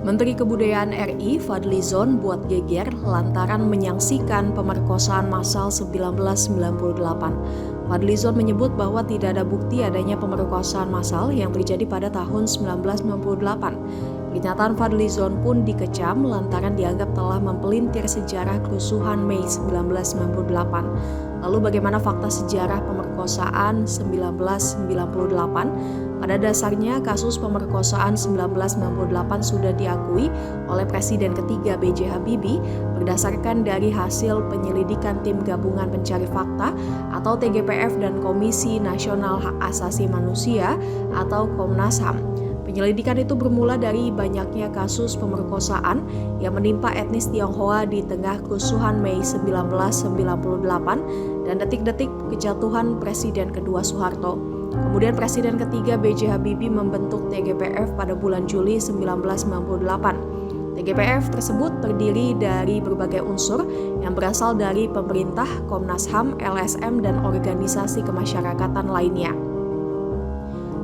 Menteri Kebudayaan RI Fadlizon buat geger lantaran menyaksikan pemerkosaan massal 1998. Fadlizon menyebut bahwa tidak ada bukti adanya pemerkosaan massal yang terjadi pada tahun 1998. Pernyataan Fadlizon pun dikecam lantaran dianggap telah mempelintir sejarah kerusuhan Mei 1998. Lalu bagaimana fakta sejarah pemerkosaan 1998? Pada dasarnya, kasus pemerkosaan 1998 sudah diakui oleh Presiden ketiga B.J. Habibie berdasarkan dari hasil penyelidikan Tim Gabungan Pencari Fakta atau TGPF dan Komisi Nasional Hak Asasi Manusia atau Komnas HAM. Penyelidikan itu bermula dari banyaknya kasus pemerkosaan yang menimpa etnis Tionghoa di tengah kerusuhan Mei 1998 dan detik-detik kejatuhan Presiden kedua Soeharto. Kemudian Presiden ketiga B.J. Habibie membentuk TGPF pada bulan Juli 1998. TGPF tersebut terdiri dari berbagai unsur yang berasal dari pemerintah, Komnas HAM, LSM, dan organisasi kemasyarakatan lainnya.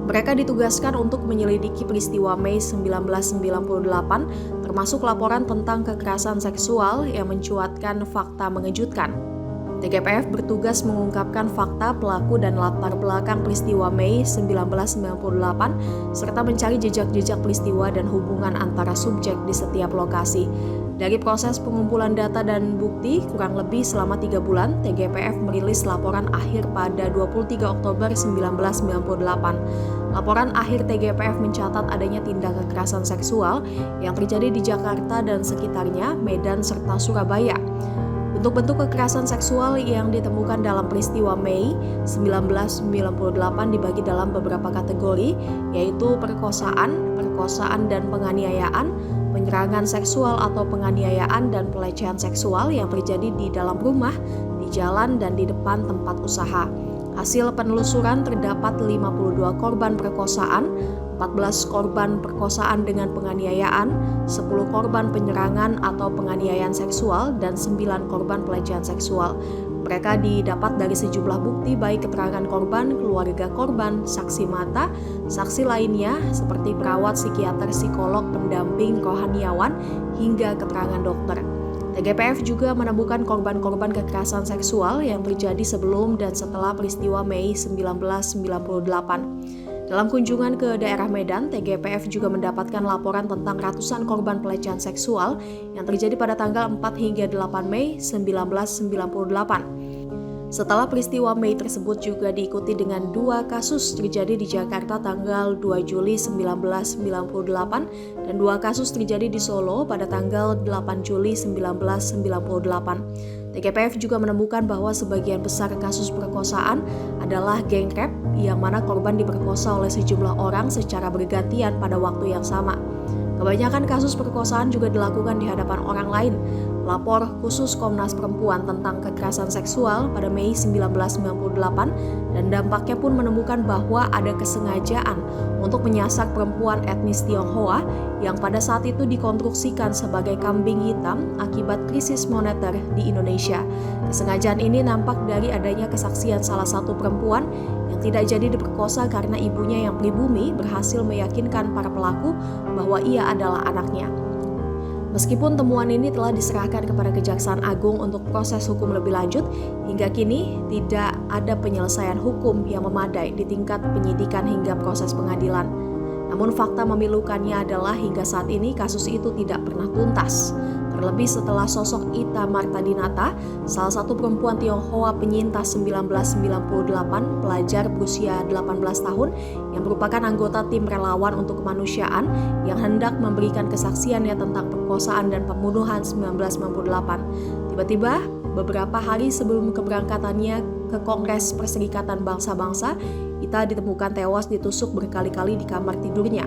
Mereka ditugaskan untuk menyelidiki peristiwa Mei 1998, termasuk laporan tentang kekerasan seksual yang mencuatkan fakta mengejutkan. TGPF bertugas mengungkapkan fakta pelaku dan latar belakang peristiwa Mei 1998, serta mencari jejak-jejak peristiwa dan hubungan antara subjek di setiap lokasi. Dari proses pengumpulan data dan bukti, kurang lebih selama 3 bulan, TGPF merilis laporan akhir pada 23 Oktober 1998. Laporan akhir TGPF mencatat adanya tindak kekerasan seksual yang terjadi di Jakarta dan sekitarnya, Medan, serta Surabaya. Bentuk-bentuk kekerasan seksual yang ditemukan dalam peristiwa Mei 1998 dibagi dalam beberapa kategori, yaitu perkosaan dan penganiayaan, penyerangan seksual atau penganiayaan dan pelecehan seksual yang terjadi di dalam rumah, di jalan, dan di depan tempat usaha. Hasil penelusuran terdapat 52 korban perkosaan, 14 korban perkosaan dengan penganiayaan, 10 korban penyerangan atau penganiayaan seksual, dan 9 korban pelecehan seksual. Mereka didapat dari sejumlah bukti baik keterangan korban, keluarga korban, saksi mata, saksi lainnya seperti perawat, psikiater, psikolog, pendamping, rohaniawan, hingga keterangan dokter. TGPF juga menemukan korban-korban kekerasan seksual yang terjadi sebelum dan setelah peristiwa Mei 1998. Dalam kunjungan ke daerah Medan, TGPF juga mendapatkan laporan tentang ratusan korban pelecehan seksual yang terjadi pada tanggal 4 hingga 8 Mei 1998. Setelah peristiwa Mei tersebut juga diikuti dengan 2 kasus terjadi di Jakarta tanggal 2 Juli 1998 dan 2 kasus terjadi di Solo pada tanggal 8 Juli 1998. TGPF juga menemukan bahwa sebagian besar kasus perkosaan adalah geng rap yang mana korban diperkosa oleh sejumlah orang secara bergantian pada waktu yang sama. Kebanyakan kasus perkosaan juga dilakukan di hadapan orang lain. Pelapor khusus Komnas Perempuan tentang kekerasan seksual pada Mei 1998 dan dampaknya pun menemukan bahwa ada kesengajaan untuk menyasar perempuan etnis Tionghoa yang pada saat itu dikonstruksikan sebagai kambing hitam akibat krisis moneter di Indonesia. Kesengajaan ini nampak dari adanya kesaksian salah satu perempuan yang tidak jadi diperkosa karena ibunya yang pribumi berhasil meyakinkan para pelaku bahwa ia adalah anaknya. Meskipun temuan ini telah diserahkan kepada Kejaksaan Agung untuk proses hukum lebih lanjut, hingga kini tidak ada penyelesaian hukum yang memadai di tingkat penyidikan hingga proses pengadilan. Namun fakta memilukannya adalah hingga saat ini kasus itu tidak pernah tuntas. Terlebih setelah sosok Ita Martadinata, salah satu perempuan Tionghoa penyintas 1998, pelajar berusia 18 tahun yang merupakan anggota tim relawan untuk kemanusiaan yang hendak memberikan kesaksiannya tentang perkosaan dan pembunuhan 1998. Tiba-tiba, beberapa hari sebelum keberangkatannya ke Kongres Perserikatan Bangsa-Bangsa, Ita ditemukan tewas ditusuk berkali-kali di kamar tidurnya.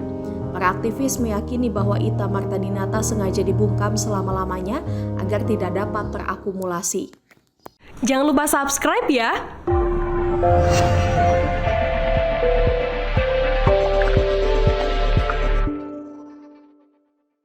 Para aktivis meyakini bahwa Ita Martadinata sengaja dibungkam selama-lamanya agar tidak dapat terakumulasi. Jangan lupa subscribe ya!